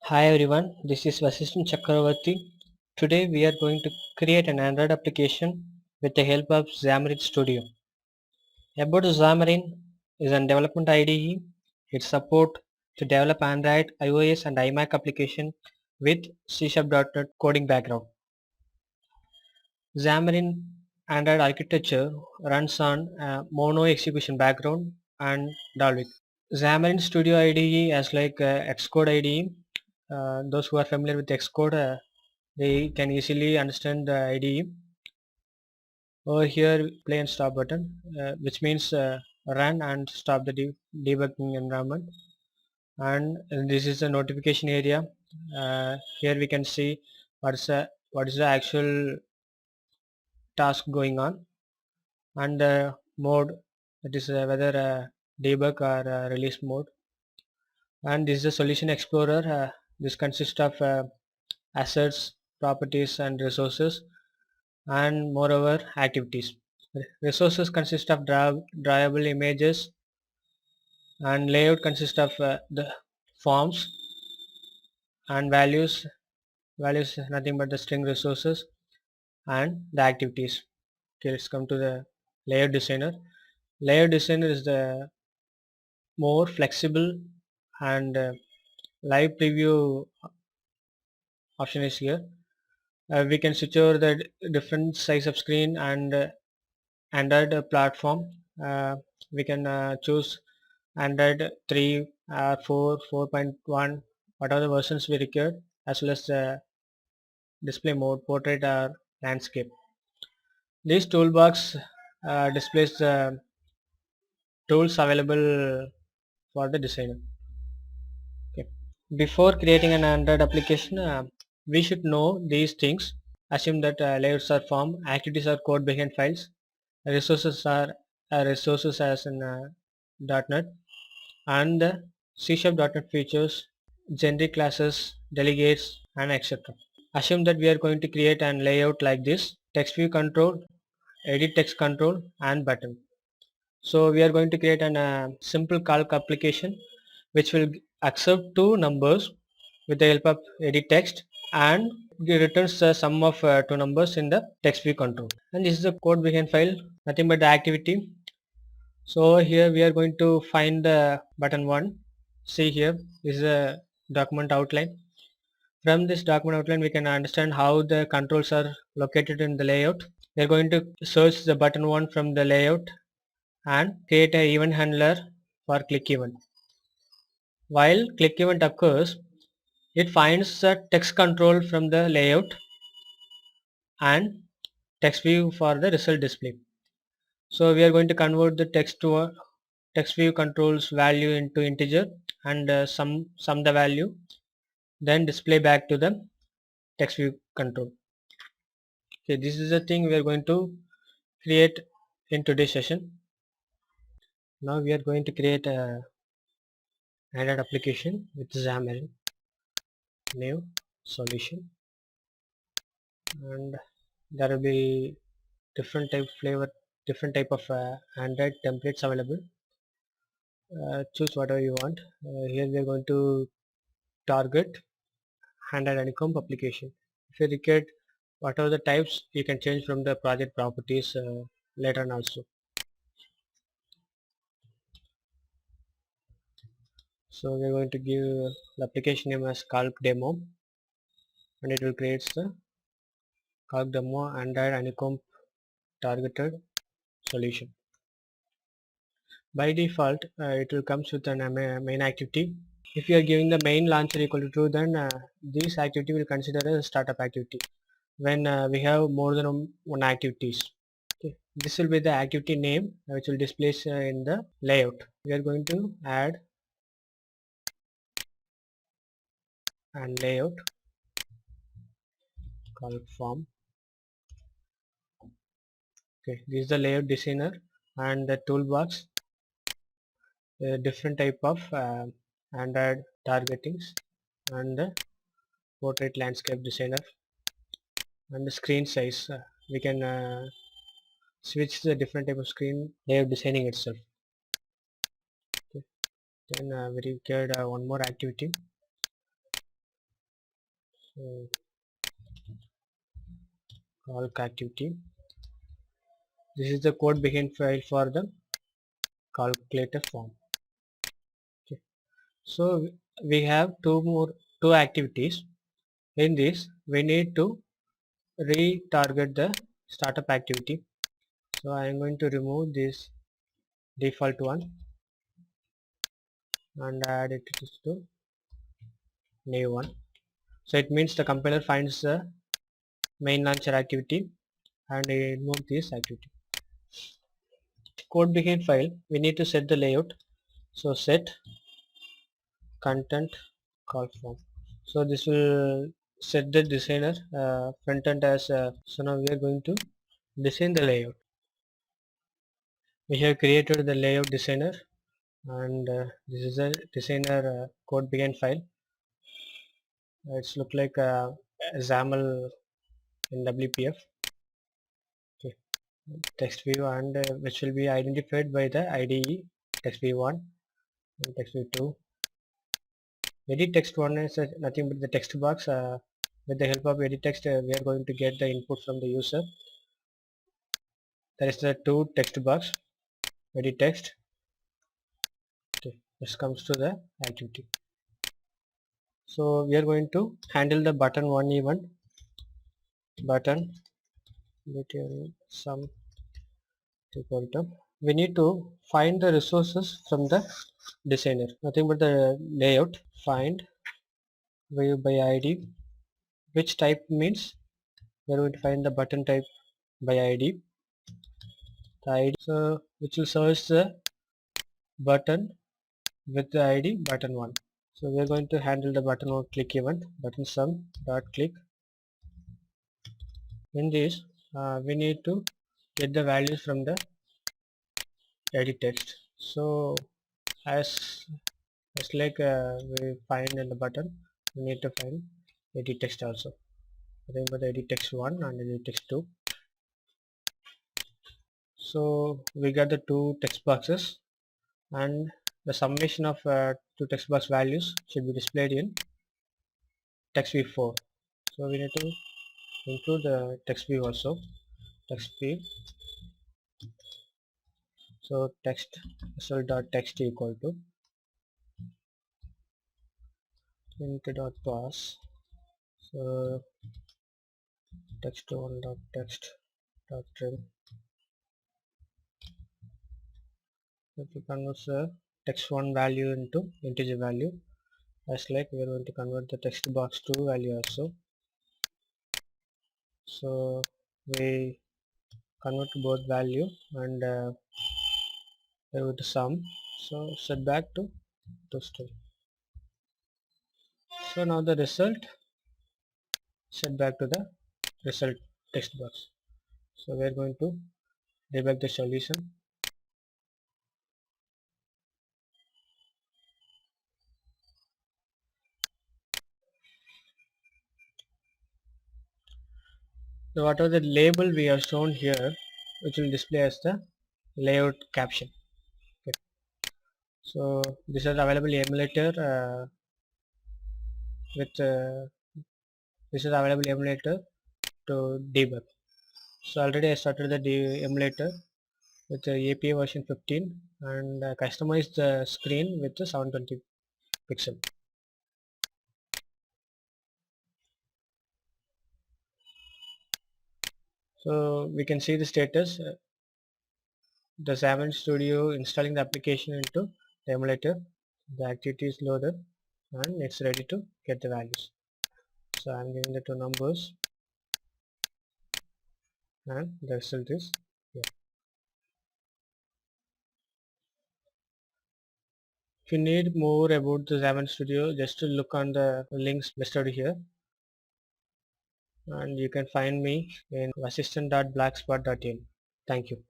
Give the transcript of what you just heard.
Hi everyone, this is Vasishan Chakravarti. Today we are going to create an Android application with the help of Xamarin Studio. About Xamarin is a development IDE. It supports to develop Android, iOS and iMac application with C#.NET coding background. Xamarin Android architecture runs on mono execution background and Dalvik. Xamarin Studio IDE as like Xcode IDE. Those who are familiar with Xcode, they can easily understand the IDE. Over here, play and stop button, which means run and stop the debugging environment. And this is the notification area. Here we can see what is the actual task going on, and the mode, that is whether debug or release mode. And this is the solution explorer. This consists of assets, properties and resources, and moreover activities. Resources consist of drawable images, and layout consists of the forms, and values nothing but the string resources and the activities. Okay, let's come to the layout designer. Layout designer is the more flexible, and live preview option is here. We can switch over the different size of screen and Android platform. We can choose Android 3 4, 4.1, whatever the versions we require, as well as the display mode, portrait or landscape. This toolbox displays the tools available for the designer. Okay. Before creating an Android application, we should know these things. Assume that layouts are form, activities are code behind files, resources are resources as in .NET, and the C#.NET features, generic classes, delegates and etc. Assume that we are going to create an layout like this: text view control, edit text control and button. So we are going to create an simple calc application which will accept two numbers with the help of edit text, and it returns the sum of two numbers in the text view control. And this is the code behind file, nothing but the activity. So here we are going to find the button 1. See, here is a document outline. From this document outline we can understand how the controls are located in the layout. We are going to search the button 1 from the layout and create an event handler for click event. While click event occurs, it finds the text control from the layout and text view for the result display. So we are going to convert the text to a text view controls value into integer, and sum the value, then display back to the text view control. Okay, this is the thing we are going to create in today's session. Now we are going to create a Android application with Xamarin, new solution, and there will be different type of Android templates available. Choose whatever you want. Here we are going to target Android honeycomb application. If you require whatever the types, you can change from the project properties later on also. So we are going to give the application name as calc demo, and it will create the calc demo Android honeycomb targeted solution. By default, it will comes with an main activity. If you are giving the main launcher equal to true, then this activity will consider as a startup activity when we have more than one activities. Okay. This will be the activity name which will display in the layout. We are going to add and layout calc form. Okay, this is the layout designer and the toolbox, different type of Android targetings, and the portrait landscape designer, and the screen size. We can switch the different type of screen layout designing itself. Okay. Then we required one more activity. So calc activity. This is the code begin file for the calculator form. Okay. So we have two activities. In this we need to retarget the startup activity. So I am going to remove this default one and add it to new one. So it means the compiler finds the main launcher activity and remove this activity. Code begin file, we need to set the layout. So set content call form. So this will set the designer front end as so now we are going to design the layout. We have created the layout designer and this is a designer code begin file. It's look like a XAML in WPF. Okay. Text view and which will be identified by the IDE text v1 and text v2. Edit text one is nothing but the text box. With the help of edit text we are going to get the input from the user. There is the two text box, edit text. Okay. This comes to the activity. So we are going to handle the button one event. Button between some equal to. We need to find the resources from the designer. Nothing but the layout. Find view by ID. Which type means we are going to find the button type by ID. The ID so which will search the button with the ID button 1. So we are going to handle the button one click event button sum dot click. In this we need to get the values from the edit text. So as like we find in the button, we need to find edit text also. Remember the edit text 1 and edit text 2. So we got the two text boxes and the summation of two text box values should be displayed in text v4. So we need to include the text view also. Text view. So text result.text equal to int.pass. So text1.text.trim. If we convert the text1 value into integer value, as like we are going to convert the text box 2 value also. So we convert both value and with the sum. So set back to string. So now the result set back to the result text box. So we are going to debug the solution. So whatever the label we have shown here, which will display as the layout caption. Okay. So this is available emulator with this is available emulator to debug. So already I started the emulator with the API version 15 and customized the screen with the 720 pixel. So we can see the status. The Xamarin Studio installing the application into the emulator. The activity is loaded and it's ready to get the values. So I'm giving the two numbers and the result is here. If you need more about the Xamarin Studio, just to look on the links listed here, and you can find me in assistant.blackspot.in. Thank you.